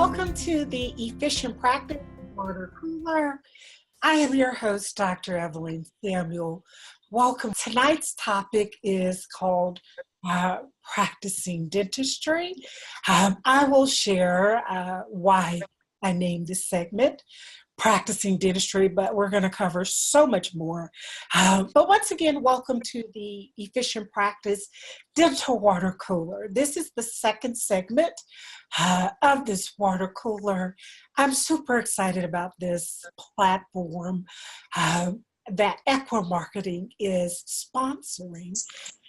Welcome to the Efficient Practice Water Cooler. I am your host, Dr. Evelyn Samuel. Welcome. Tonight's topic is called Practicing Dentistry. I will share why I named this segment Practicing Dentistry, but we're going to cover so much more. But once again, welcome to the Efficient Practice Dental Water Cooler. This is the second segment of this water cooler. I'm super excited about this platform that Equa Marketing is sponsoring.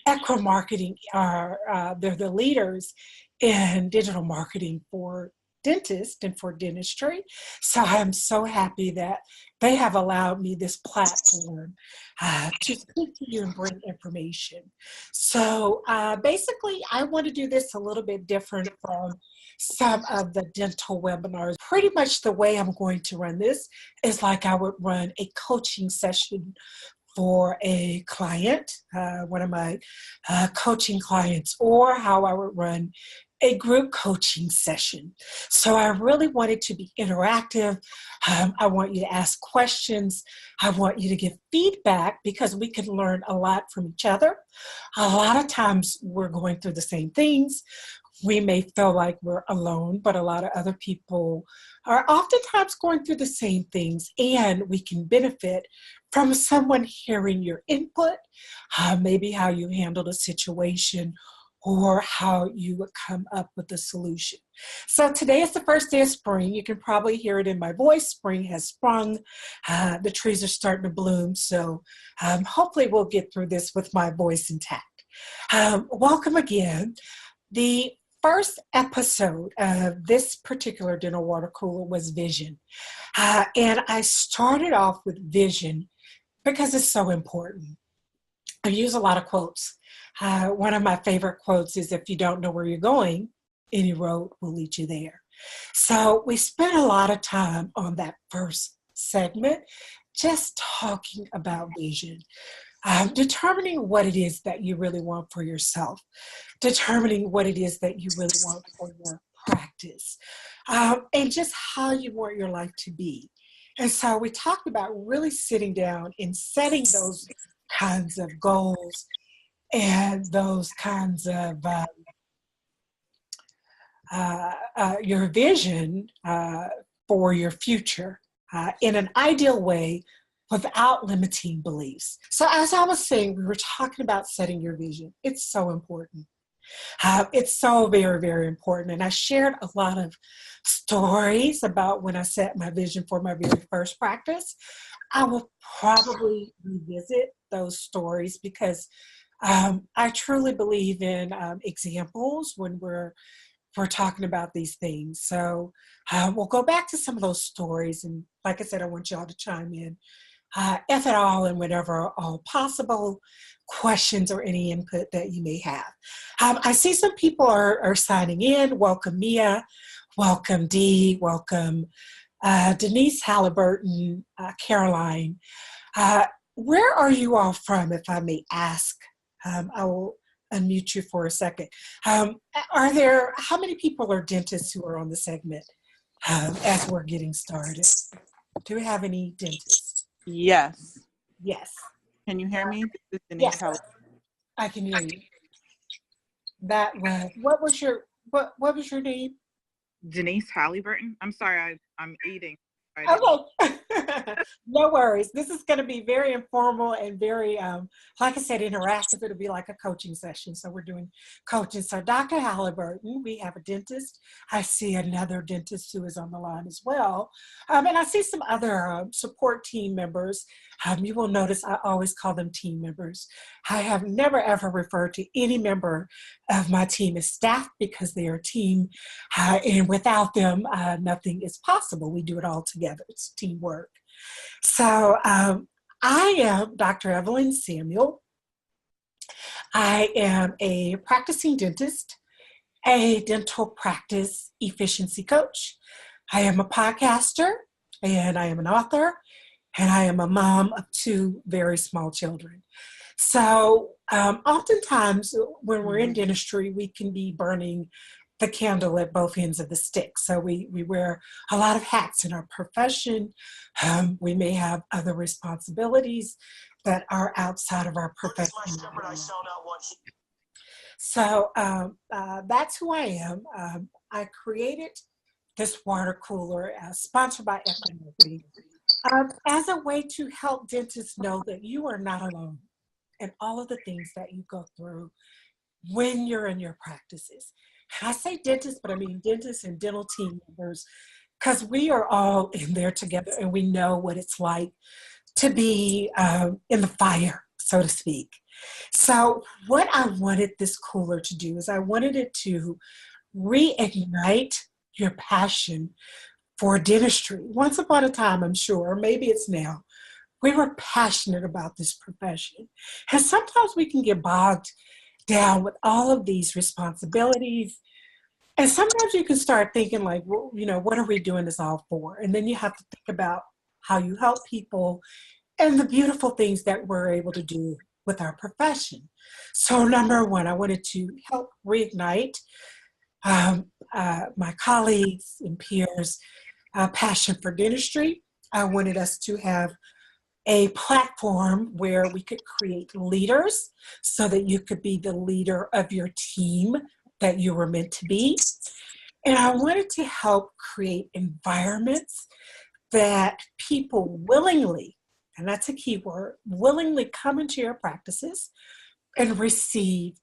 Equa Marketing they're the leaders in digital marketing for dentists and for dentistry. So I'm so happy that they have allowed me this platform to speak to you and bring information. So basically, I want to do this a little bit different from some of the dental webinars. Pretty much the way I'm going to run this is like I would run a coaching session for a client, one of my coaching clients, or how I would run a group coaching session. So I really want it to be interactive. I want you to ask questions. I want you to give feedback because we can learn a lot from each other. A lot of times we're going through the same things. We may feel like we're alone, but a lot of other people are oftentimes going through the same things, and we can benefit from someone hearing your input, maybe how you handled a situation, or how you would come up with a solution. So today is the first day of spring. You can probably hear it in my voice. Spring has sprung. The trees are starting to bloom. So hopefully we'll get through this with my voice intact. Welcome again. The first episode of this particular dental water cooler was vision. And I started off with vision because it's so important. I use a lot of quotes. One of my favorite quotes is, if you don't know where you're going, any road will lead you there. So we spent a lot of time on that first segment just talking about vision, determining what it is that you really want for yourself, determining what it is that you really want for your practice, and just how you want your life to be. And so we talked about really sitting down and setting those kinds of goals and those kinds of your vision for your future in an ideal way without limiting beliefs. So as I was saying, we were talking about setting your vision. It's so important. It's so very, very important. And I shared a lot of stories about when I set my vision for my very first practice. I will probably revisit those stories because I truly believe in examples when we're talking about these things. So we'll go back to some of those stories. And like I said, I want y'all to chime in, if at all, and whenever all possible, questions or any input that you may have. I see some people are signing in. Welcome, Mia. Welcome, Dee. Welcome, Denise Halliburton, Caroline. Where are you all from, if I may ask? I will unmute you for a second. How many people are dentists who are on the segment as we're getting started? Do we have any dentists? Yes. Yes. Can you hear me? This is Denise. Yes, I can hear you. That was, what was your name? Denise Halliburton. I'm sorry, I'm eating. Okay. No worries. This is going to be very informal and very, like I said, interactive. It'll be like a coaching session. So we're doing coaching. So Dr. Halliburton, we have a dentist. I see another dentist who is on the line as well. And I see some other support team members. You will notice I always call them team members. I have never, ever referred to any member of my team as staff because they are a team. And without them, nothing is possible. We do it all together. It's teamwork. So I am Dr. Evelyn Samuel. I am a practicing dentist, a dental practice efficiency coach. I am a podcaster, and I am an author, and I am a mom of 2 very small children. So oftentimes when we're in dentistry, we can be burning the candle at both ends of the stick. So we wear a lot of hats in our profession. We may have other responsibilities that are outside of our profession. So that's who I am. I created this water cooler sponsored by Equinity as a way to help dentists know that you are not alone in all of the things that you go through when you're in your practices. And I say dentists, but I mean dentists and dental team members, because we are all in there together and we know what it's like to be in the fire, so to speak. So what I wanted this cooler to do is I wanted it to reignite your passion for dentistry. Once upon a time, I'm sure, or maybe it's now, we were passionate about this profession. And sometimes we can get bogged down with all of these responsibilities. And sometimes you can start thinking like, well, you know, what are we doing this all for? And then you have to think about how you help people and the beautiful things that we're able to do with our profession. So number one, I wanted to help reignite my colleagues and peers' passion for dentistry. I wanted us to have a platform where we could create leaders so that you could be the leader of your team that you were meant to be. And I wanted to help create environments that people willingly, and that's a key word, willingly come into your practices and receive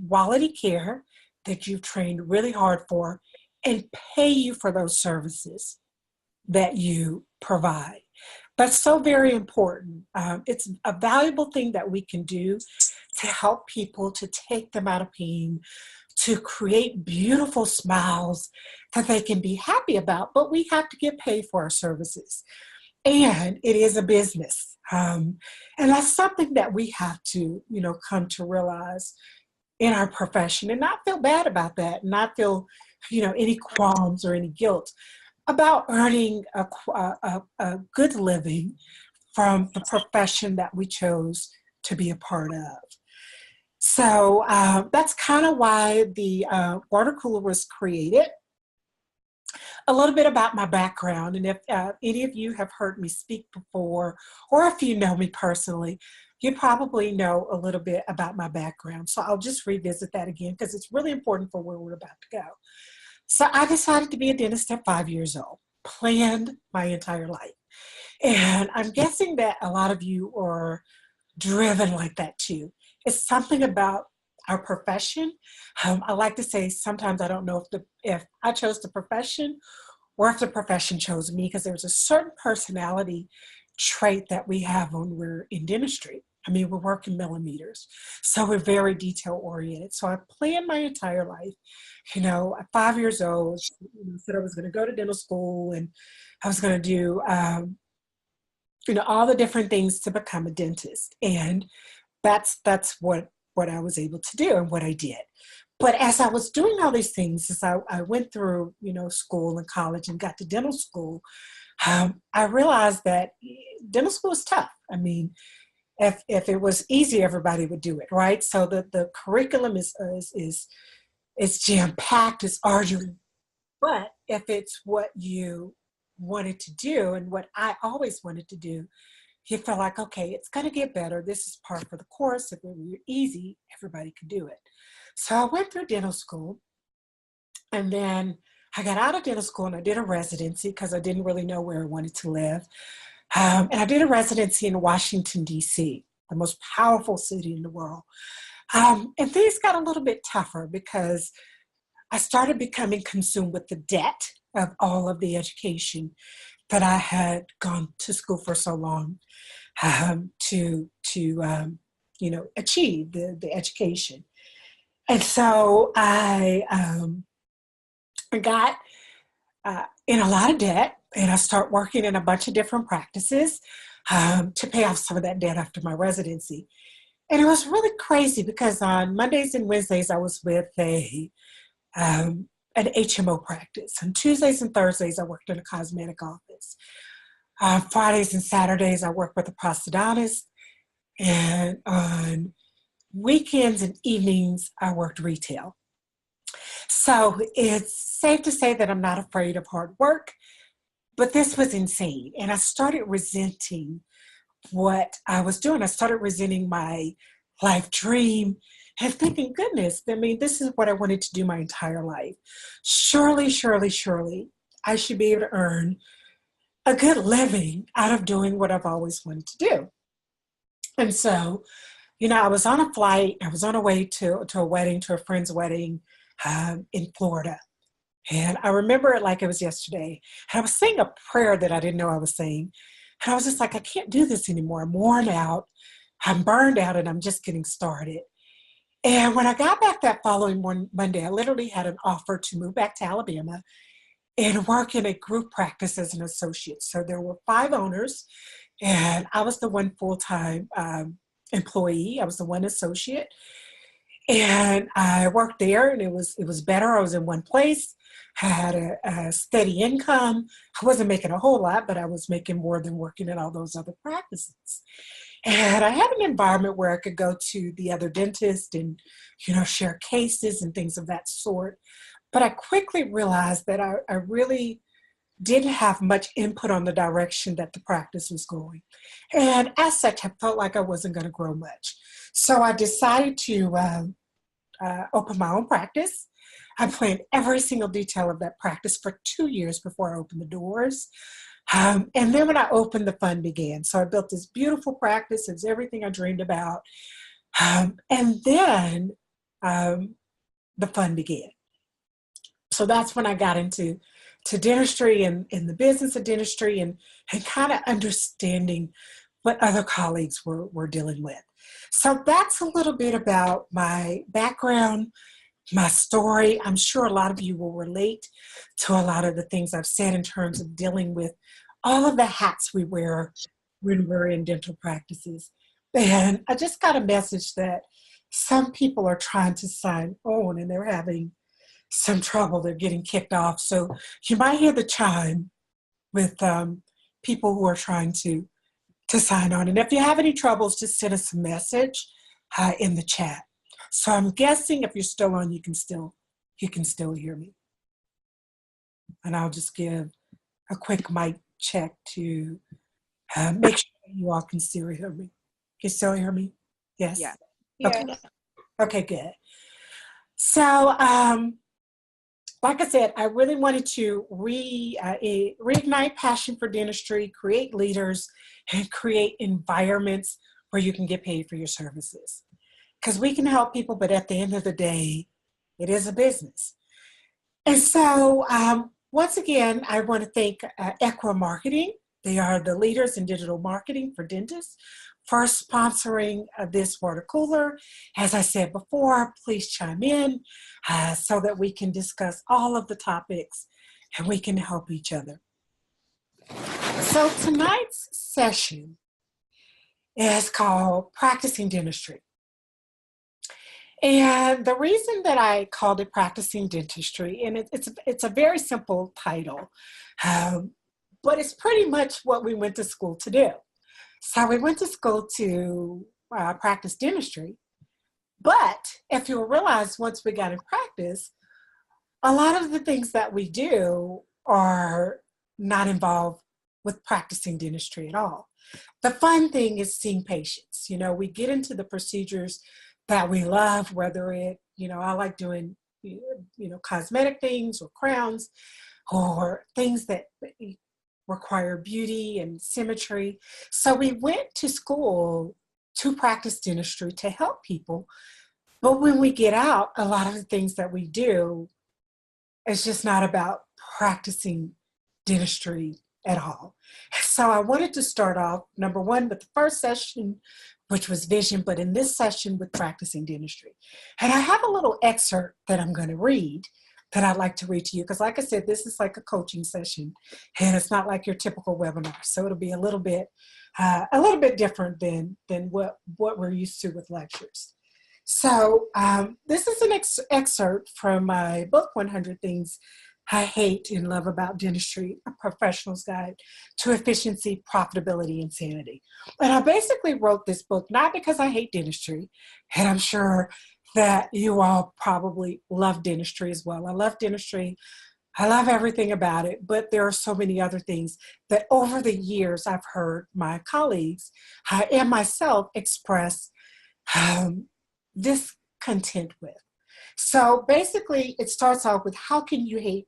quality care that you've trained really hard for and pay you for those services that you provide. That's so very important. It's a valuable thing that we can do to help people to take them out of pain, to create beautiful smiles that they can be happy about, but we have to get paid for our services. And it is a business. And that's something that we have to, you know, come to realize in our profession and not feel bad about that, not feel, you know, any qualms or any guilt about earning a good living from the profession that we chose to be a part of. So that's kind of why the water cooler was created. A little bit about my background, and if any of you have heard me speak before, or if you know me personally, you probably know a little bit about my background. So I'll just revisit that again because it's really important for where we're about to go. So I decided to be a dentist at 5 years old, planned my entire life. And I'm guessing that a lot of you are driven like that too. It's something about our profession. I like to say sometimes I don't know if I chose the profession or if the profession chose me, because there's a certain personality trait that we have when we're in dentistry. I mean, we're working millimeters, so we're very detail oriented. So I planned my entire life. You know, at 5 years old, said I was going to go to dental school and I was going to do, you know, all the different things to become a dentist. And that's what I was able to do and what I did. But as I was doing all these things, as I went through, you know, school and college and got to dental school, I realized that dental school is tough. I mean, if it was easy, everybody would do it, right? So the curriculum is jam-packed, it's arduous. But if it's what you wanted to do and what I always wanted to do, you feel like, okay, it's going to get better. This is part of the course. If it were easy, everybody could do it. So I went through dental school, and then I got out of dental school and I did a residency because I didn't really know where I wanted to live. And I did a residency in Washington, D.C., the most powerful city in the world. And things got a little bit tougher because I started becoming consumed with the debt of all of the education that I had gone to school for so long to you know, achieve the education. And so I got in a lot of debt, and I started working in a bunch of different practices to pay off some of that debt after my residency. And it was really crazy because on Mondays and Wednesdays, I was with an HMO practice. On Tuesdays and Thursdays, I worked in a cosmetic office. Fridays and Saturdays, I worked with a prosthodontist. And on weekends and evenings, I worked retail. So it's safe to say that I'm not afraid of hard work, but this was insane. And I started resenting what I was doing. I started resenting my life dream and thinking, goodness, I mean, this is what I wanted to do my entire life. Surely, surely, surely, I should be able to earn a good living out of doing what I've always wanted to do. And so, I was on a flight. I was on a way to a wedding, to a friend's wedding in Florida. And I remember it like it was yesterday. And I was saying a prayer that I didn't know I was saying. And I was just like, I can't do this anymore. I'm worn out. I'm burned out and I'm just getting started. And when I got back that following Monday, I literally had an offer to move back to Alabama and work in a group practice as an associate. So there were 5 owners, and I was the one full-time employee. I was the one associate. And I worked there, and it was better. I was in one place. I had a steady income. I wasn't making a whole lot, but I was making more than working at all those other practices. And I had an environment where I could go to the other dentist and, share cases and things of that sort. But I quickly realized that I really didn't have much input on the direction that the practice was going. And as such, I felt like I wasn't going to grow much. So I decided to open my own practice. I planned every single detail of that practice for 2 years before I opened the doors. And then when I opened, the fun began. So I built this beautiful practice. It was everything I dreamed about. And then the fun began. So that's when I got into dentistry and the business of dentistry and kind of understanding what other colleagues were dealing with. So that's a little bit about my background, my story. I'm sure a lot of you will relate to a lot of the things I've said in terms of dealing with all of the hats we wear when we're in dental practices. And I just got a message that some people are trying to sign on and they're having some trouble. They're getting kicked off. So you might hear the chime with people who are trying to sign on. And if you have any troubles, just send us a message in the chat. So I'm guessing if you're still on, you can still hear me. And I'll just give a quick mic check to make sure you all can still hear me. Can you still hear me? Yes? Yeah. Okay. Okay, good. So, like I said, I really wanted to reignite passion for dentistry, create leaders, and create environments where you can get paid for your services. Because we can help people, but at the end of the day, it is a business. And so, once again, I want to thank Equa Marketing. They are the leaders in digital marketing for dentists for sponsoring this water cooler. As I said before, please chime in so that we can discuss all of the topics and we can help each other. So tonight's session is called Practicing Dentistry. And the reason that I called it Practicing Dentistry, and it's a very simple title, but it's pretty much what we went to school to do. So we went to school to practice dentistry, but if you'll realize once we got in practice, a lot of the things that we do are not involved with practicing dentistry at all. The fun thing is seeing patients. We get into the procedures that we love, whether I like doing, cosmetic things or crowns or things that require beauty and symmetry. So we went to school to practice dentistry to help people. But when we get out, a lot of the things that we do is just not about practicing dentistry at all. So I wanted to start off, number one, with the first session, which was vision, but in this session with practicing dentistry. And I have a little excerpt that I'm going to read that I'd like to read to you, because like I said, this is like a coaching session, and it's not like your typical webinar. So it'll be a little bit different than what we're used to with lectures. So this is an excerpt from my book, 100 Things I Hate and Love About Dentistry, A Professional's Guide to Efficiency, Profitability, and Sanity. And I basically wrote this book not because I hate dentistry, and I'm sure that you all probably love dentistry as well. I love dentistry. I love everything about it, but there are so many other things that over the years I've heard my colleagues and myself express discontent with. So basically, it starts off with how can you hate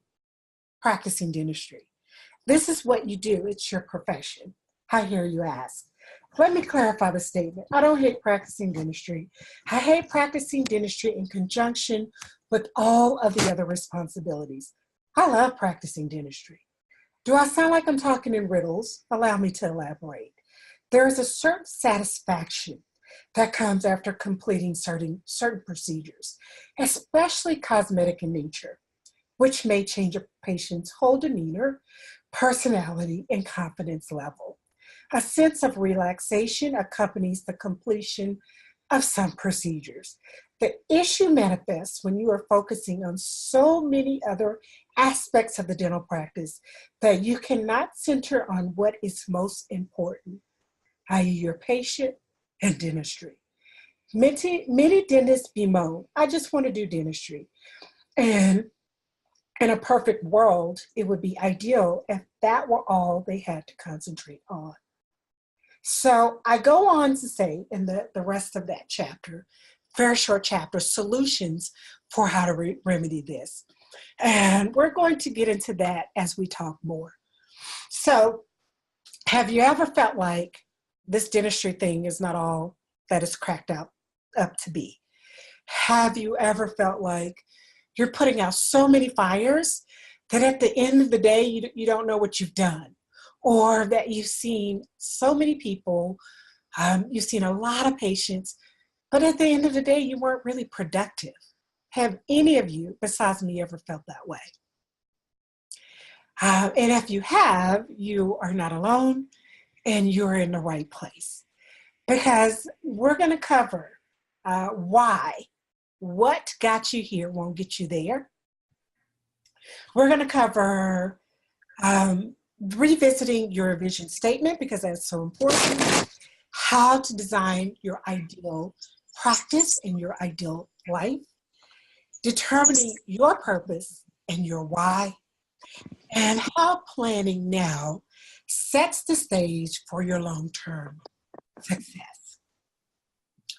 practicing dentistry? This is what you do, it's your profession. I hear you ask. Let me clarify the statement. I don't hate practicing dentistry. I hate practicing dentistry in conjunction with all of the other responsibilities. I love practicing dentistry. Do I sound like I'm talking in riddles? Allow me to elaborate. There is a certain satisfaction that comes after completing certain procedures, especially cosmetic in nature, which may change a patient's whole demeanor, personality, and confidence level. A sense of relaxation accompanies the completion of some procedures. The issue manifests when you are focusing on so many other aspects of the dental practice that you cannot center on what is most important, i.e. your patient and dentistry. Many dentists bemoan, I just want to do dentistry. And in a perfect world, it would be ideal if that were all they had to concentrate on. So I go on to say in the rest of that chapter, very short chapter, solutions for how to remedy this. And we're going to get into that as we talk more. So have you ever felt like this dentistry thing is not all that it's cracked up to be? Have you ever felt like you're putting out so many fires that at the end of the day, you don't know what you've done? Or that you've seen so many people, you've seen a lot of patients, but at the end of the day, you weren't really productive. Have any of you, besides me, ever felt that way? And if you have, you are not alone and you're in the right place. Because we're going to cover why. What got you here won't get you there. We're going to cover revisiting your vision statement because that's so important. How to design your ideal practice and your ideal life. Determining your purpose and your why. And how planning now sets the stage for your long-term success.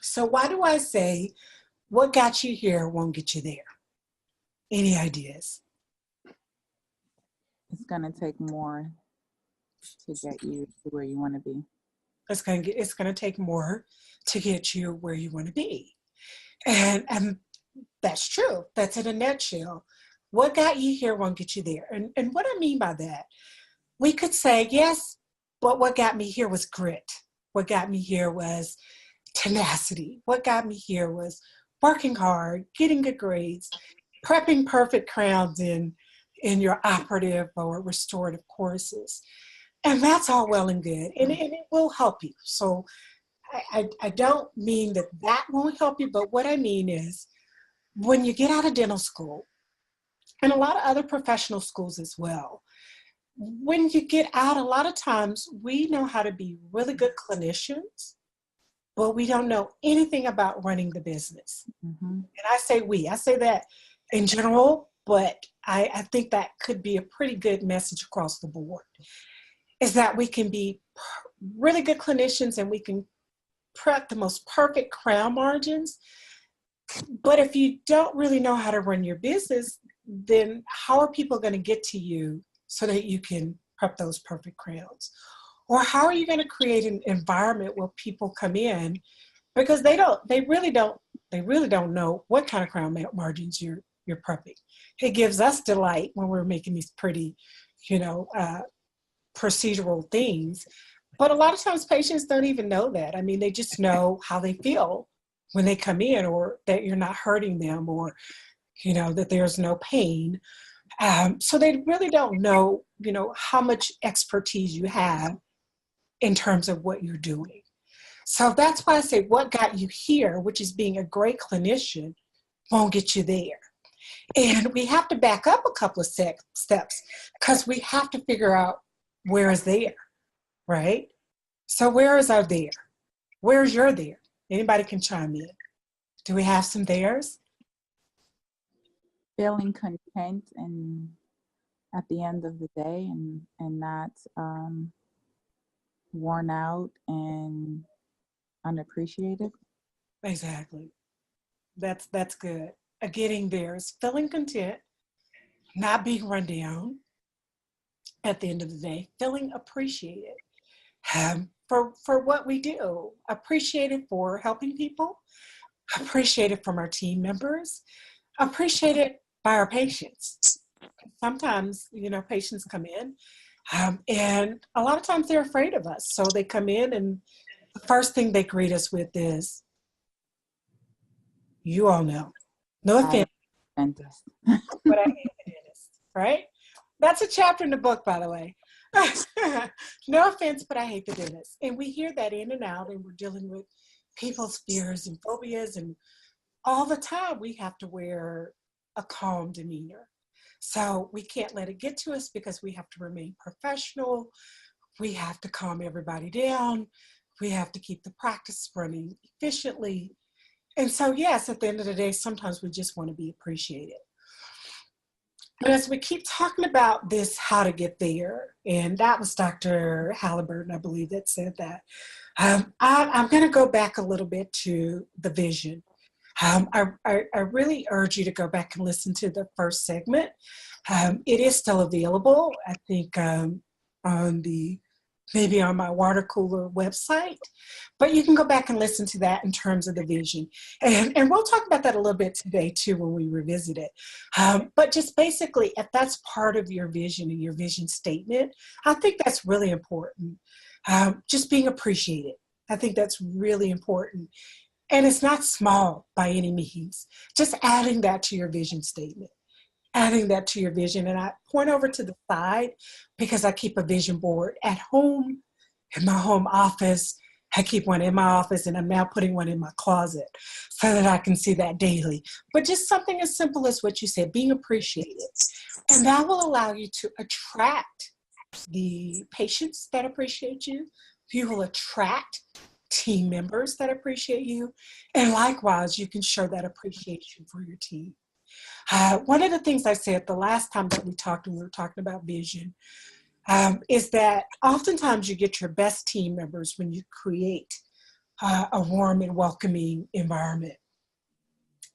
So why do I say what got you here won't get you there? Any ideas? It's going to take more to get you to where you want to be. It's going to take more to get you where you want to be. And that's true. That's in a nutshell. What got you here won't get you there. And what I mean by that, we could say, yes, but what got me here was grit. What got me here was tenacity. What got me here was working hard, getting good grades, prepping perfect crowns in your operative or restorative courses. And that's all well and good, and it will help you. So I don't mean that won't help you, but what I mean is when you get out of dental school, and a lot of other professional schools as well, when you get out, a lot of times we know how to be really good clinicians, but we don't know anything about running the business. Mm-hmm. And I say that in general, but I think that could be a pretty good message across the board, is that we can be really good clinicians and we can prep the most perfect crown margins. But if you don't really know how to run your business, then how are people going to get to you so that you can prep those perfect crowns? Or how are you going to create an environment where people come in because they really don't know what kind of crown margins you're prepping. It gives us delight when we're making these pretty, procedural things. But a lot of times patients don't even know that. I mean, they just know how they feel when they come in, or that you're not hurting them, or, that there's no pain. So they really don't know, how much expertise you have in terms of what you're doing. So that's why I say what got you here, which is being a great clinician, won't get you there. And we have to back up a couple of steps because we have to figure out where is there, right? So where is our there? Where's your there? Anybody can chime in. Do we have some theirs? Feeling content and at the end of the day and not worn out and unappreciated. Exactly. That's good. Getting theirs, feeling content, not being run down at the end of the day, feeling appreciated for what we do, appreciated for helping people, appreciated from our team members, appreciated by our patients. Sometimes, patients come in and a lot of times they're afraid of us. So they come in and the first thing they greet us with is, you all know, no I offense, dentist. but I hate the dentist, right? That's a chapter in the book, by the way. No offense, but I hate the dentist. And we hear that in and out, and we're dealing with people's fears and phobias, and all the time we have to wear a calm demeanor. So we can't let it get to us because we have to remain professional. We have to calm everybody down. We have to keep the practice running efficiently. And so, yes, at the end of the day, sometimes we just want to be appreciated. But as we keep talking about this, how to get there, and that was Dr. Halliburton, I believe, that said that. I'm going to go back a little bit to the vision. I really urge you to go back and listen to the first segment. It is still available, I think, maybe on my water cooler website, but you can go back and listen to that in terms of the vision. And we'll talk about that a little bit today too when we revisit it. But just basically, if that's part of your vision and your vision statement, I think that's really important. Just being appreciated. I think that's really important. And it's not small by any means. Just adding that to your vision statement, adding that to your vision. And I point over to the side because I keep a vision board at home, in my home office. I keep one in my office, and I'm now putting one in my closet so that I can see that daily. But just something as simple as what you said, being appreciated. And that will allow you to attract the patients that appreciate you. You will attract team members that appreciate you. And likewise, you can show that appreciation for your team. One of the things I said the last time that we talked, and we were talking about vision, is that oftentimes you get your best team members when you create a warm and welcoming environment.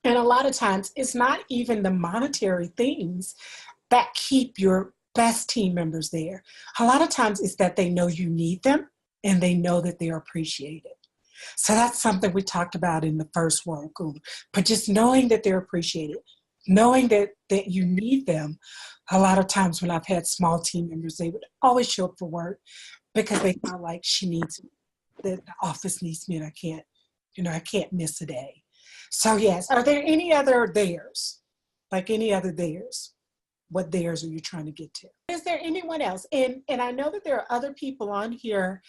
And a lot of times it's not even the monetary things that keep your best team members there. A lot of times it's that they know you need them and they know that they're appreciated. So that's something we talked about in the first Water Cooler. But just knowing that they're appreciated, knowing that you need them. A lot of times when I've had small team members, they would always show up for work because they felt like the office needs me, and I can't miss a day. So yes, are there any other theirs? Like any other theirs? What theirs are you trying to get to? Is there anyone else? And I know that there are other people on here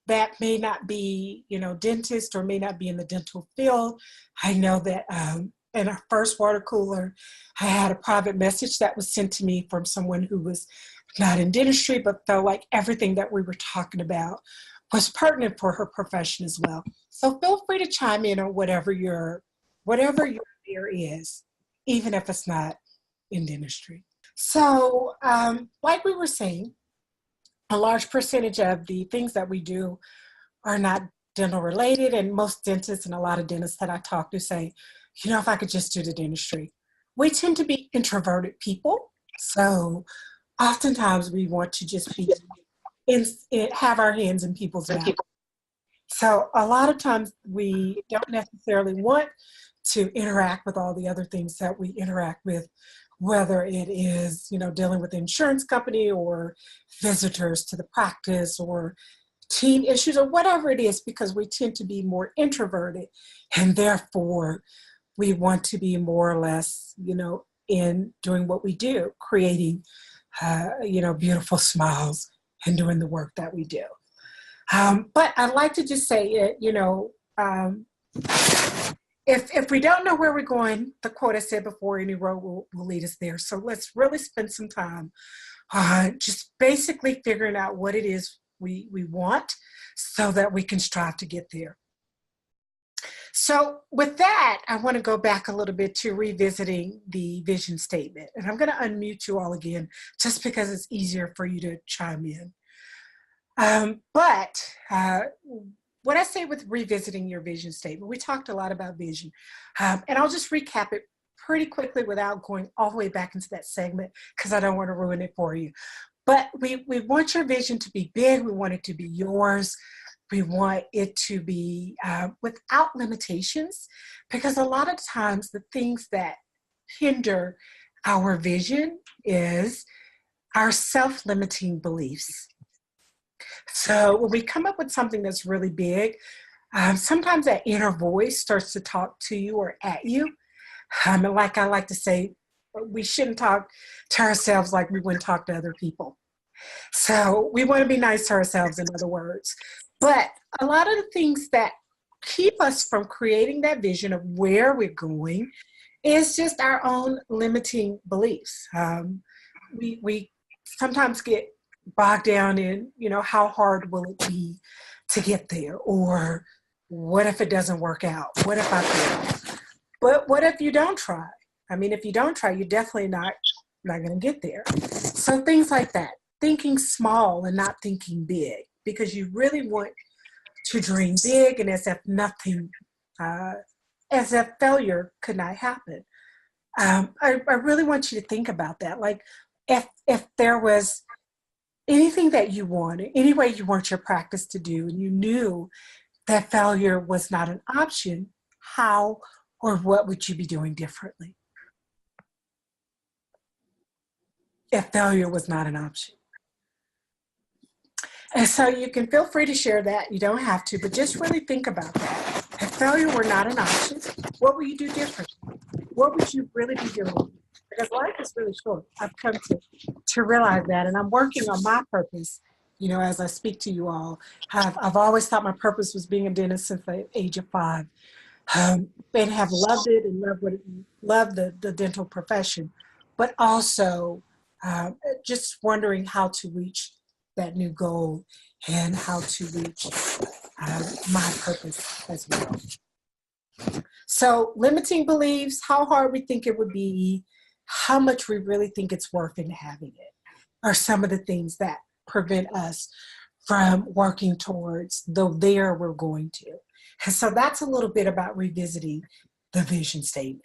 that may not be, dentists or may not be in the dental field. I know that in our first water cooler, I had a private message that was sent to me from someone who was not in dentistry, but felt like everything that we were talking about was pertinent for her profession as well. So feel free to chime in on whatever your fear is, even if it's not in dentistry. So like we were saying, a large percentage of the things that we do are not dental related, and most dentists and a lot of dentists that I talk to say, if I could just do the dentistry. We tend to be introverted people, so oftentimes we want to just be have our hands in people's mouths. So a lot of times we don't necessarily want to interact with all the other things that we interact with, whether it is, dealing with the insurance company or visitors to the practice or team issues or whatever it is, because we tend to be more introverted, and therefore we want to be more or less, in doing what we do, creating, beautiful smiles and doing the work that we do. But I'd like to just say, if we don't know where we're going, the quote I said before, any road will lead us there. So let's really spend some time just basically figuring out what it is we want so that we can strive to get there. So with that, I want to go back a little bit to revisiting the vision statement. And I'm going to unmute you all again just because it's easier for you to chime in. But what I say with revisiting your vision statement, we talked a lot about vision. And I'll just recap it pretty quickly without going all the way back into that segment because I don't want to ruin it for you. But we want your vision to be big. We want it to be yours. We want it to be without limitations, because a lot of times the things that hinder our vision is our self-limiting beliefs. So when we come up with something that's really big, sometimes that inner voice starts to talk to you or at you. And like I like to say, we shouldn't talk to ourselves like we wouldn't talk to other people. So we want to be nice to ourselves, in other words. But a lot of the things that keep us from creating that vision of where we're going is just our own limiting beliefs. We sometimes get bogged down in, how hard will it be to get there? Or what if it doesn't work out? What if I fail? But what if you don't try? I mean, if you don't try, you're definitely not going to get there. So things like that. Thinking small and not thinking big, because you really want to dream big, and as if failure could not happen. I really want you to think about that. Like if there was anything that you wanted, any way you want your practice to do, and you knew that failure was not an option, how or what would you be doing differently if failure was not an option? And so you can feel free to share that. You don't have to, but just really think about that. If failure were not an option, what would you do differently? What would you really be doing? Because life is really short. I've come to realize that, and I'm working on my purpose, as I speak to you all. I've always thought my purpose was being a dentist since the age of 5, and have loved it and loved the dental profession, but also just wondering how to reach that new goal and how to reach my purpose as well. So limiting beliefs, how hard we think it would be, how much we really think it's worth in having it, are some of the things that prevent us from working towards the there we're going to. And so that's a little bit about revisiting the vision statement.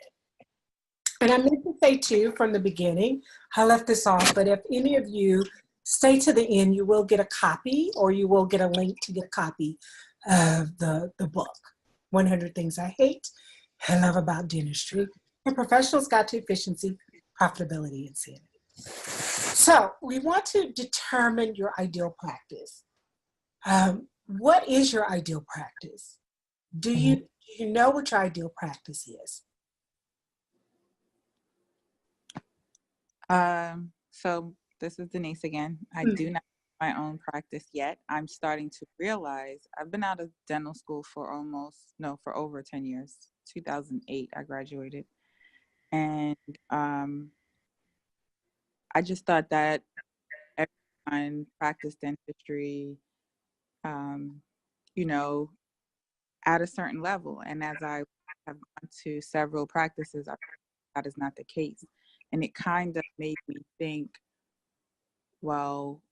And I meant to say too, from the beginning, I left this off, but if any of you stay to the end, you will get a copy, or you will get a link to get a copy of the book, 100 Things I Hate and Love About Dentistry, A Professional's Guide to Efficiency, Profitability, and Sanity. So we want to determine your ideal practice. What is your ideal practice? Do you know what your ideal practice is? So this is Denise again. I do not have my own practice yet. I'm starting to realize I've been out of dental school for over 10 years. 2008, I graduated. And I just thought that everyone practiced dentistry, at a certain level. And as I have gone to several practices, that is not the case. And it kind of made me think, well,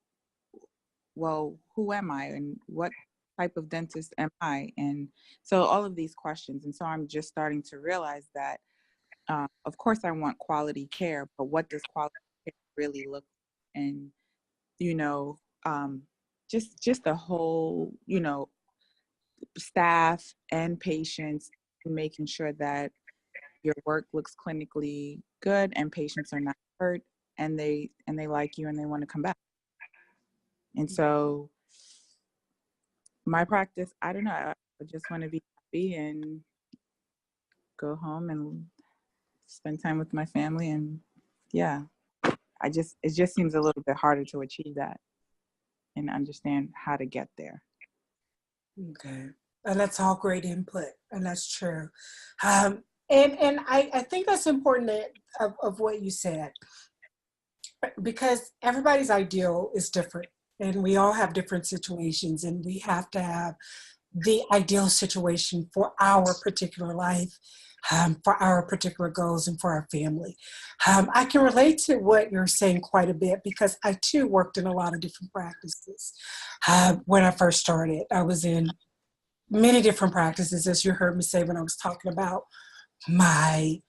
who am I, and what type of dentist am I? And so all of these questions. And so I'm just starting to realize that, of course, I want quality care, but what does quality care really look like? And, just the whole, staff and patients, making sure that your work looks clinically good and patients are not hurt, and they like you and they want to come back. And so my practice, I don't know, I just want to be happy and go home and spend time with my family. And it just seems a little bit harder to achieve that and understand how to get there. Okay. And that's all great input, and that's true. And I think that's important of what you said, because everybody's ideal is different, and we all have different situations, and we have to have the ideal situation for our particular life, for our particular goals, and for our family. I can relate to what you're saying quite a bit because I too worked in a lot of different practices. When I first started, I was in many different practices, as you heard me say when I was talking about my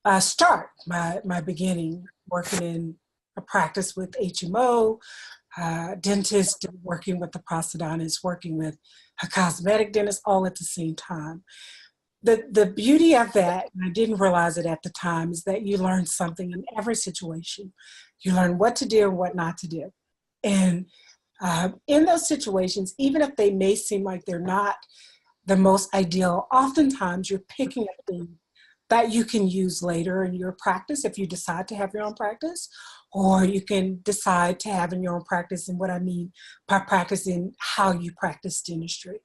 my beginning, working in a practice with HMO, dentist, working with the prosthodontist, working with a cosmetic dentist, all at the same time. The beauty of that, and I didn't realize it at the time, is that you learn something in every situation. You learn what to do and what not to do. And in those situations, even if they may seem like they're not the most ideal, oftentimes you're picking up things that you can use later in your practice if you decide to have your own practice, or you can decide to have in your own practice. And what I mean by practicing, how you practice dentistry.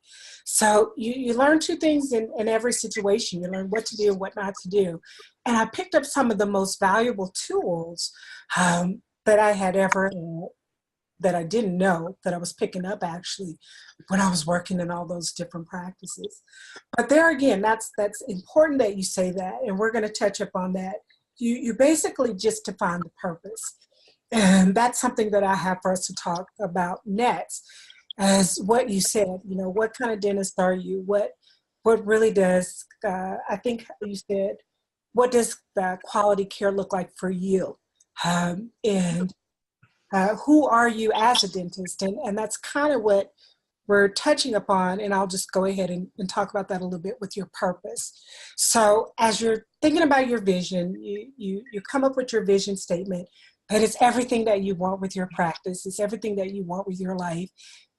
So you learn two things in every situation. You learn what to do and what not to do. And I picked up some of the most valuable tools that I had ever that I didn't know that I was picking up actually when I was working in all those different practices. But there again, that's important that you say that, and we're going to touch upon that. You basically just define the purpose, and that's something that I have for us to talk about next. As what you said, you know, what kind of dentist are you? What really does? I think you said, what does quality care look like for you? And who are you as a dentist? And that's kind of what we're touching upon, and I'll just go ahead and talk about that a little bit with your purpose. So as you're thinking about your vision, you come up with your vision statement, that it's everything that you want with your practice. It's everything that you want with your life.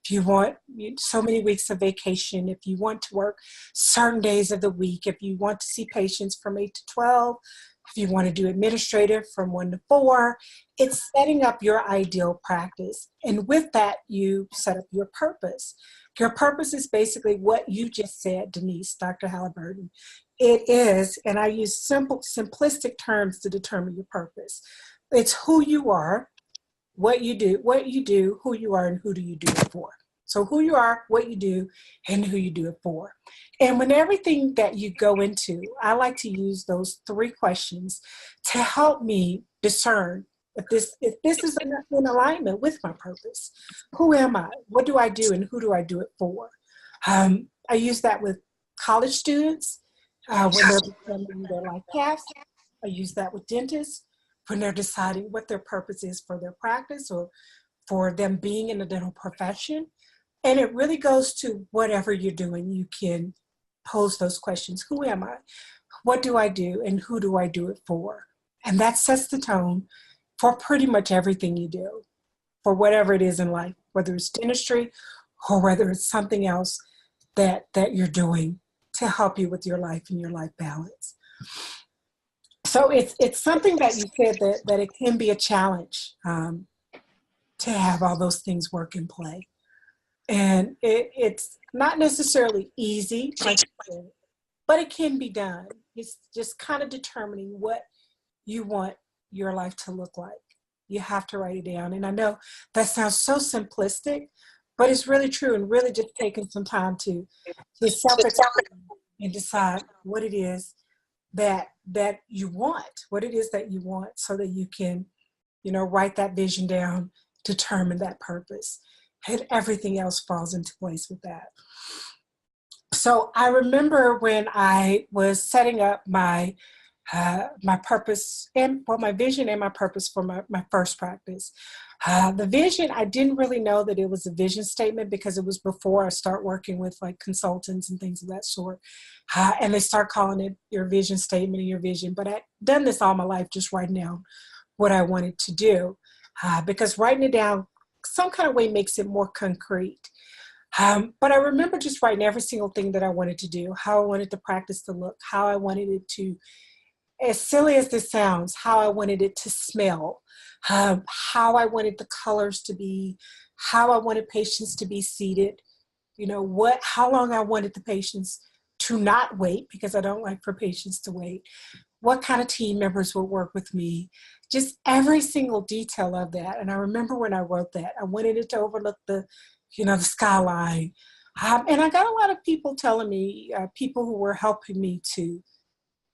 If you want so many weeks of vacation, if you want to work certain days of the week, if you want to see patients from 8 to 12, if you want to do administrative from 1 to 4, it's setting up your ideal practice. And with that, you set up your purpose. Your purpose is basically what you just said, Denise, Dr. Halliburton. It is, and I use simplistic terms to determine your purpose. It's who you are, what you do, who you are, and who do you do it for. So who you are, what you do, and who you do it for. And when everything that you go into, I like to use those 3 questions to help me discern if this is in alignment with my purpose. Who am I? What do I do, and who do I do it for? I use that with college students when they're determining their life paths. I use that with dentists when they're deciding what their purpose is for their practice or for them being in the dental profession. And it really goes to whatever you're doing. You can pose those questions. Who am I? What do I do? And who do I do it for? And that sets the tone for pretty much everything you do, for whatever it is in life, whether it's dentistry or whether it's something else that you're doing to help you with your life and your life balance. So it's something that you said that it can be a challenge to have all those things work in play. And it's not necessarily easy, like you said, but it can be done. It's just kind of determining what you want your life to look like. You have to write it down. And I know that sounds so simplistic, but it's really true, and really just taking some time to self-examine and decide what it is that you want, what it is that you want, so that you can, write that vision down, determine that purpose, and everything else falls into place with that. So I remember when I was setting up my purpose and my vision and my purpose for my first practice. The vision, I didn't really know that it was a vision statement because it was before I start working with like consultants and things of that sort. And they start calling it your vision statement and your vision. But I've done this all my life, just writing down what I wanted to do, because writing it down some kind of way makes it more concrete. But I remember just writing every single thing that I wanted to do, how I wanted the practice to look, how I wanted it to, as silly as this sounds, how I wanted it to smell, how I wanted the colors to be, how I wanted patients to be seated, how long I wanted the patients to not wait, because I don't like for patients to wait, what kind of team members would work with me, just every single detail of that. And I remember when I wrote that, I wanted it to overlook the skyline. And I got a lot of people telling me, people who were helping me to,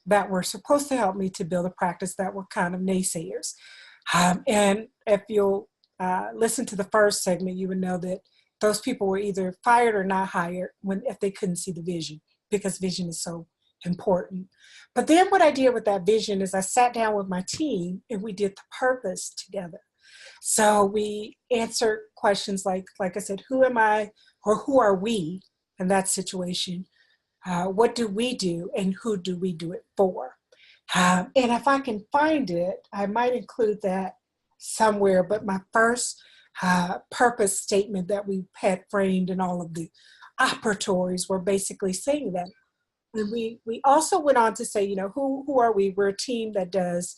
that were supposed to help me to build a practice, that were kind of naysayers. And if you'll listen to the first segment, you would know that those people were either fired or not hired if they couldn't see the vision, because vision is so important. But then what I did with that vision is I sat down with my team and we did the purpose together. So we answered questions like I said, who am I, or who are we in that situation? What do we do, and who do we do it for? And if I can find it, I might include that somewhere. But my first purpose statement that we had framed in all of the operatories were basically saying that. And we also went on to say, who are we? We're a team that does,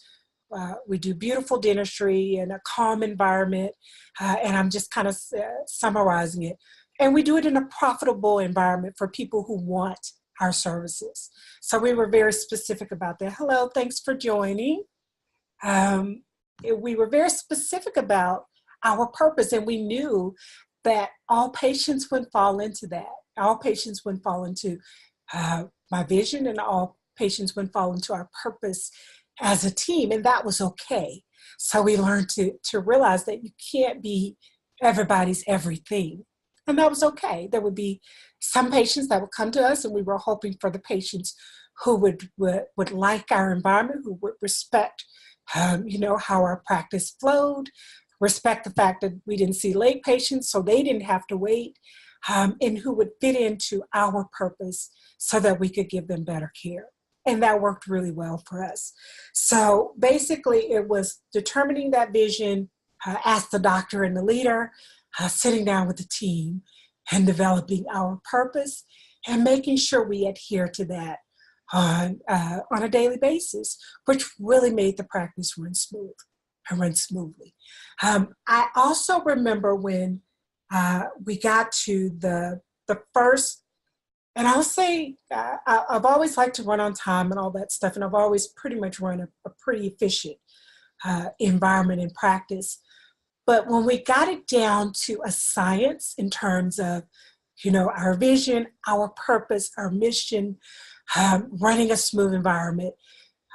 we do beautiful dentistry in a calm environment. And I'm just kind of summarizing it. And we do it in a profitable environment for people who want our services. So we were very specific about that. Hello, thanks for joining. We were very specific about our purpose, and we knew that all patients would fall into that. All patients would fall into my vision, and all patients would fall into our purpose as a team, and that was okay. So we learned to realize that you can't be everybody's everything. And that was okay. There would be some patients that would come to us, and we were hoping for the patients who would like our environment, who would respect, how our practice flowed, respect the fact that we didn't see late patients, so they didn't have to wait, and who would fit into our purpose so that we could give them better care. And that worked really well for us. So basically, it was determining that vision, as the doctor and the leader, sitting down with the team and developing our purpose and making sure we adhere to that on a daily basis, which really made the practice run smoothly. I also remember when we got to the first, and I'll say I've always liked to run on time and all that stuff, and I've always pretty much run a pretty efficient environment in practice. But when we got it down to a science in terms of, our vision, our purpose, our mission, running a smooth environment,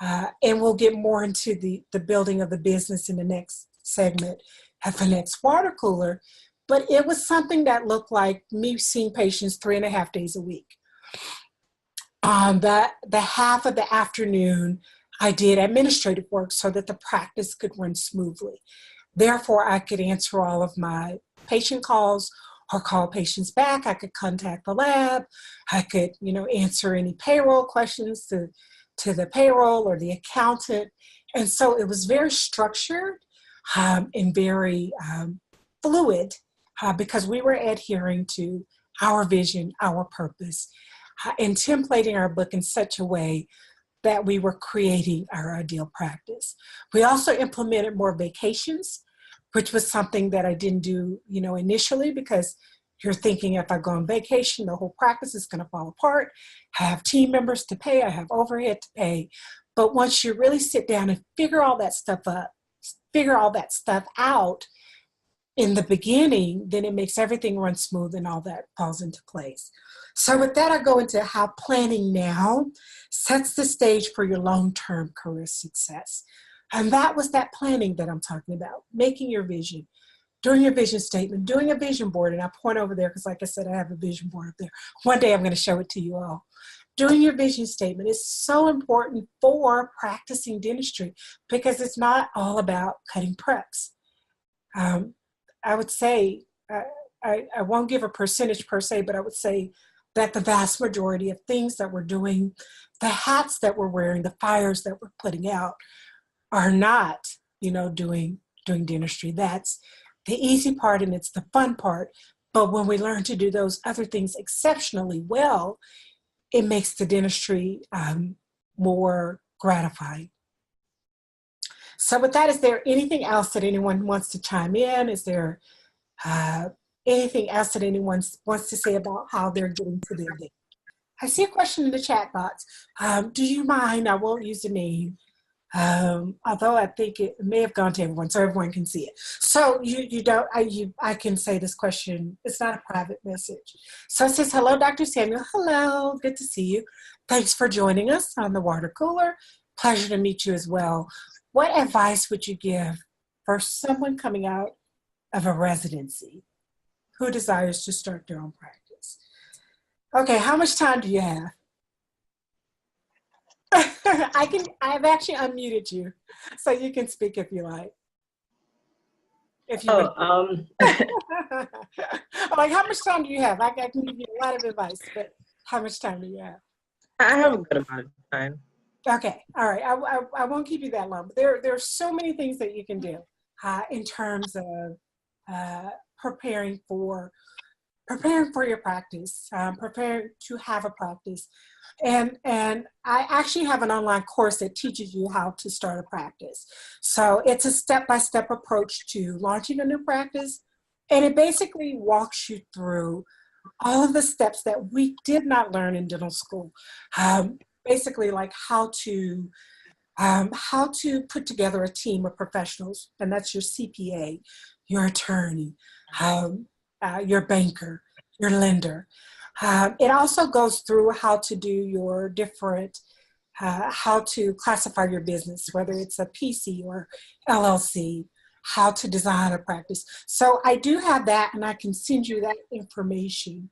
and we'll get more into the building of the business in the next segment at the next water cooler. But it was something that looked like me seeing patients 3.5 days a week. The half of the afternoon, I did administrative work so that the practice could run smoothly. Therefore, I could answer all of my patient calls or call patients back. I could contact the lab. I could, answer any payroll questions to the payroll or the accountant. And so it was very structured and very fluid because we were adhering to our vision, our purpose, and templating our book in such a way that we were creating our ideal practice. We also implemented more vacations, which was something that I didn't do, initially, because you're thinking if I go on vacation, the whole practice is going to fall apart. I have team members to pay, I have overhead to pay. But once you really sit down and figure all that stuff out in the beginning, then it makes everything run smooth and all that falls into place. So with that, I go into how planning now sets the stage for your long-term career success. And that was that planning that I'm talking about, making your vision, doing your vision statement, doing a vision board. And I point over there because, like I said, I have a vision board up there. One day I'm going to show it to you all. Doing your vision statement is so important for practicing dentistry because it's not all about cutting preps. I would say, I won't give a percentage per se, but I would say that the vast majority of things that we're doing, the hats that we're wearing, the fires that we're putting out, are not, doing dentistry. That's the easy part and it's the fun part. But when we learn to do those other things exceptionally well, it makes the dentistry more gratifying. So with that, is there anything else that anyone wants to chime in? Is there anything else that anyone wants to say about how they're getting to their day? I see a question in the chat box. Do you mind, I won't use the name, Although I think it may have gone to everyone, so everyone can see it. So you don't, I can say this question, it's not a private message. So it says, hello, Dr. Samuel. Hello, good to see you. Thanks for joining us on the water cooler. Pleasure to meet you as well. What advice would you give for someone coming out of a residency who desires to start their own practice? Okay, how much time do you have? I've actually unmuted you, so you can speak if you like. If you would. Like, how much time do you have? I can give you a lot of advice, but how much time do you have? I have a good amount of time. Okay, all right. I won't keep you that long, but there are so many things that you can do in terms of preparing for your practice, preparing to have a practice. And I actually have an online course that teaches you how to start a practice. So it's a step-by-step approach to launching a new practice. And it basically walks you through all of the steps that we did not learn in dental school. Basically like how to put together a team of professionals, and that's your CPA, your attorney, your banker, your lender. It also goes through how to do your different, how to classify your business, whether it's a PC or LLC, how to design a practice. So I do have that, and I can send you that information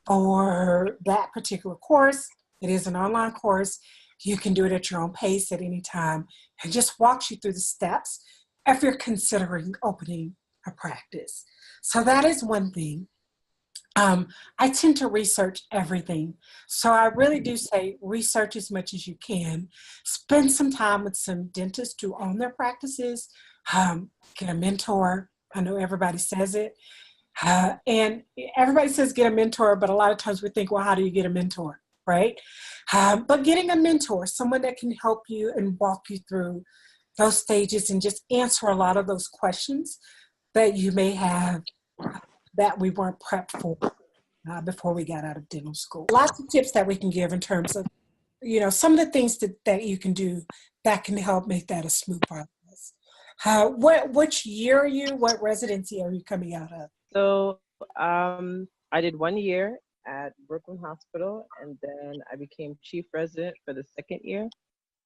for that particular course. It is an online course. You can do it at your own pace at any time, and just walks you through the steps if you're considering opening a practice. So that is one thing. I tend to research everything. So I really do say research as much as you can. Spend some time with some dentists who own their practices. Get a mentor. I know everybody says it. And everybody says get a mentor, but a lot of times we think, well, how do you get a mentor, right? But getting a mentor, someone that can help you and walk you through those stages and just answer a lot of those questions that you may have that we weren't prepped for before we got out of dental school. Lots of tips that we can give in terms of, some of the things that you can do that can help make that a smooth process. Which year are you? What residency are you coming out of? So I did 1 year at Brooklyn Hospital, and then I became chief resident for the second year.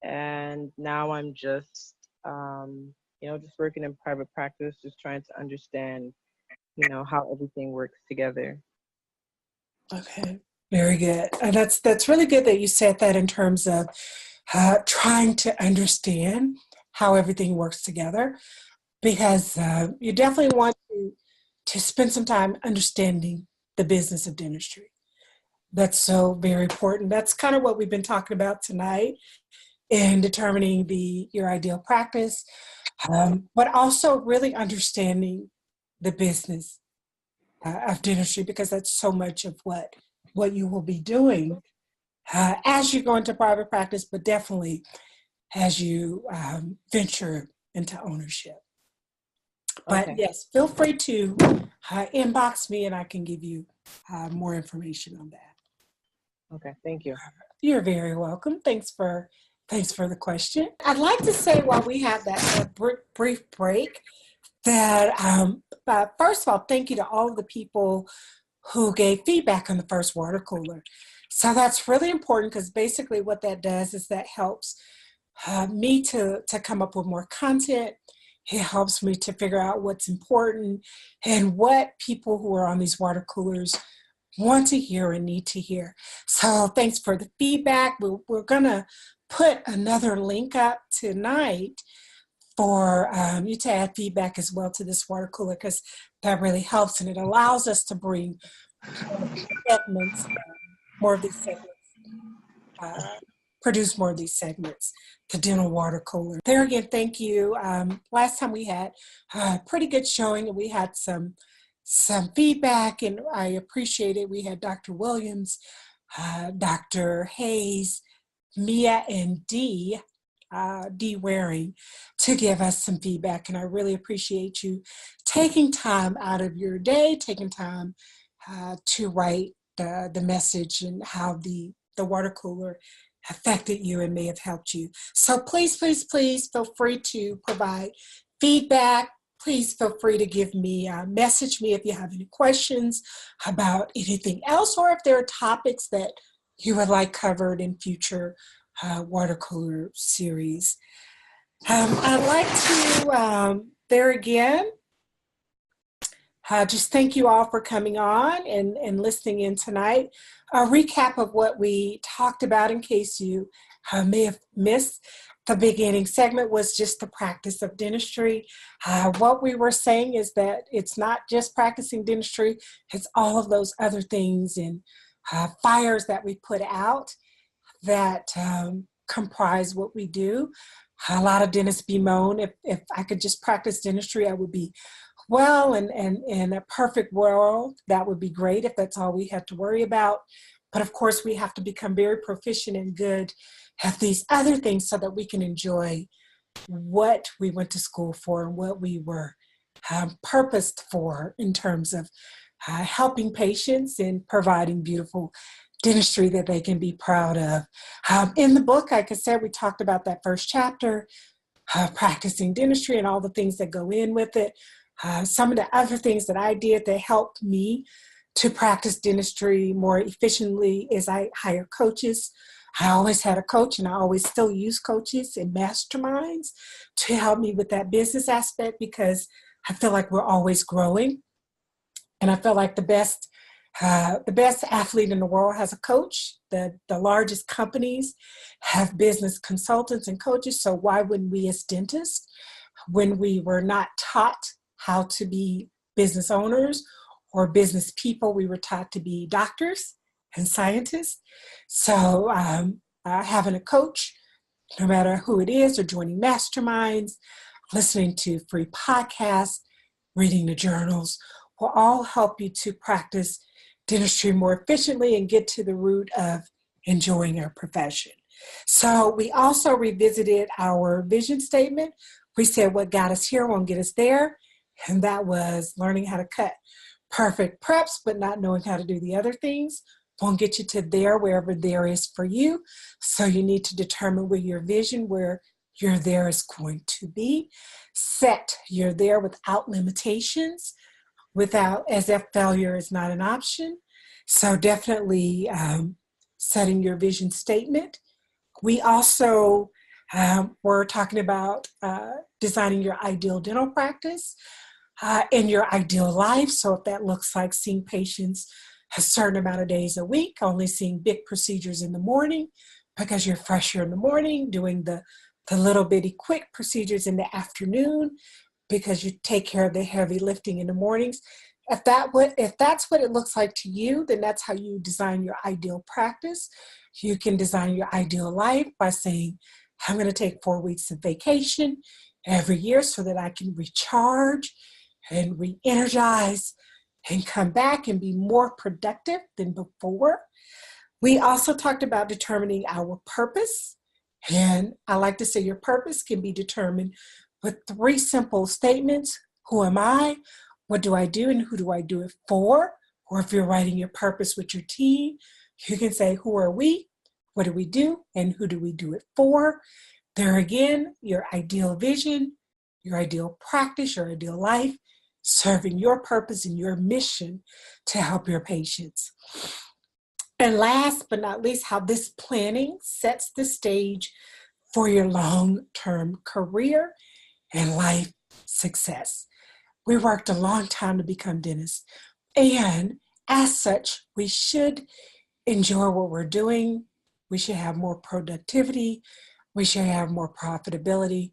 And now I'm just, just working in private practice, just trying to understand, how everything works together. Okay, very good. And that's really good that you said that in terms of trying to understand how everything works together, because you definitely want to spend some time understanding the business of dentistry. That's so very important. That's kind of what we've been talking about tonight in determining your ideal practice, but also really understanding the business of dentistry, because that's so much of what you will be doing as you go into private practice, but definitely as you venture into ownership. But Okay. yes, feel free to inbox me and I can give you more information on that. Okay, thank you. You're very welcome. Thanks for the question. I'd like to say while we have that brief break that first of all, thank you to all of the people who gave feedback on the first water cooler. So that's really important, because basically what that does is that helps me to come up with more content. It helps me to figure out what's important and what people who are on these water coolers want to hear and need to hear. So thanks for the feedback. We're going to put another link up tonight for you to add feedback as well to this water cooler, because that really helps, and it allows us to bring segments, more of these segments, produce more of these segments, the dental water cooler. There again, thank you. Last time we had a pretty good showing, and we had some feedback, and I appreciate it. We had Dr. Williams, Dr. Hayes, Mia, and Dee Waring to give us some feedback, and I really appreciate you taking time out of your day, taking time to write the message and how the water cooler affected you and may have helped you. So please, please, please feel free to provide feedback. Please feel free to give me, message me if you have any questions about anything else, or if there are topics that you would like covered in future water cooler series. I'd like to, there again, just thank you all for coming on and listening in tonight. A recap of what we talked about in case you may have missed the beginning segment was just the practice of dentistry. What we were saying is that it's not just practicing dentistry, it's all of those other things and fires that we put out that comprise what we do. A lot of dentists bemoan, if I could just practice dentistry, I would be well, and in a perfect world, that would be great if that's all we had to worry about. But of course, we have to become very proficient and good at these other things so that we can enjoy what we went to school for and what we were purposed for in terms of helping patients and providing beautiful dentistry that they can be proud of. In the book, like I said, we talked about that first chapter, practicing dentistry and all the things that go in with it. Some of the other things that I did that helped me to practice dentistry more efficiently is I hire coaches. I always had a coach, and I always still use coaches and masterminds to help me with that business aspect, because I feel like we're always growing. And I feel like the best athlete in the world has a coach. The largest companies have business consultants and coaches. So why wouldn't we as dentists, when we were not taught how to be business owners or business people, we were taught to be doctors and scientists. So having a coach, no matter who it is, or joining masterminds, listening to free podcasts, reading the journals, will all help you to practice dentistry more efficiently and get to the root of enjoying our profession. So we also revisited our vision statement. We said what got us here won't get us there. And that was learning how to cut perfect preps, but not knowing how to do the other things won't get you to there, wherever there is for you. So you need to determine where your vision, where your there is going to be. Set your there without limitations, without, as if failure is not an option. So definitely setting your vision statement. We also were talking about designing your ideal dental practice in your ideal life. So if that looks like seeing patients a certain amount of days a week, only seeing big procedures in the morning because you're fresher in the morning, doing the little bitty quick procedures in the afternoon because you take care of the heavy lifting in the mornings. If that's what it looks like to you, then that's how you design your ideal practice. You can design your ideal life by saying, I'm going to take 4 weeks of vacation every year so that I can recharge and re-energize and come back and be more productive than before. We also talked about determining our purpose. And I like to say your purpose can be determined with 3 simple statements. Who am I? What do I do? And who do I do it for? Or if you're writing your purpose with your team, you can say, who are we? What do we do? And who do we do it for? There again, your ideal vision, your ideal practice, your ideal life, serving your purpose and your mission to help your patients. And last but not least, how this planning sets the stage for your long-term career and life success. We worked a long time to become dentists, and as such, we should enjoy what we're doing. We should have more productivity. We should have more profitability,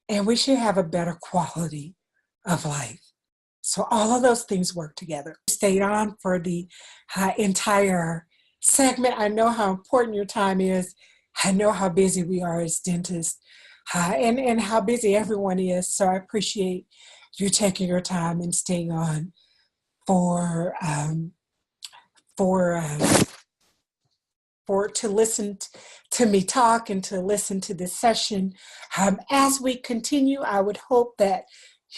and we should have a better quality of life. So all of those things work together. Stayed on for the entire segment. I know how important your time is. I know how busy we are as dentists, and how busy everyone is. So I appreciate you taking your time and staying on to listen to me talk and to listen to this session. As we continue, I would hope that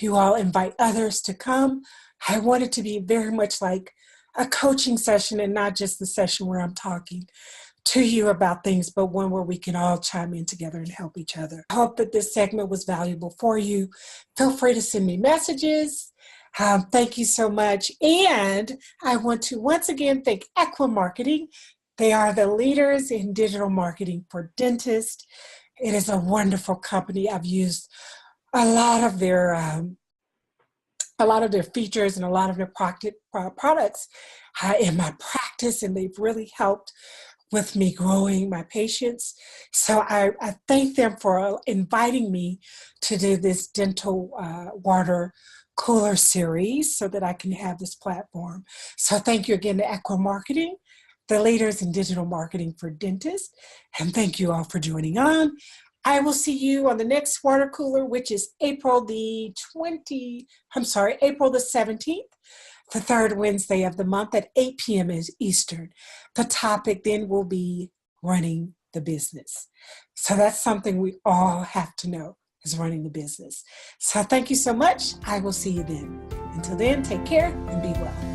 you all invite others to come. I want it to be very much like a coaching session and not just the session where I'm talking to you about things, but one where we can all chime in together and help each other. I hope that this segment was valuable for you. Feel free to send me messages. Thank you so much. And I want to once again thank Equa Marketing. They are the leaders in digital marketing for dentists. It is a wonderful company. I've used a lot of their features and a lot of their products in my practice, and they've really helped with me growing my patients. So I thank them for inviting me to do this dental water cooler series so that I can have this platform. So thank you again to Equa Marketing, the leaders in digital marketing for dentists. And thank you all for joining on. I will see you on the next water cooler, which is April the 17th, the third Wednesday of the month at 8 p.m. Eastern. The topic then will be running the business. So that's something we all have to know, is running the business. So thank you so much. I will see you then. Until then, take care and be well.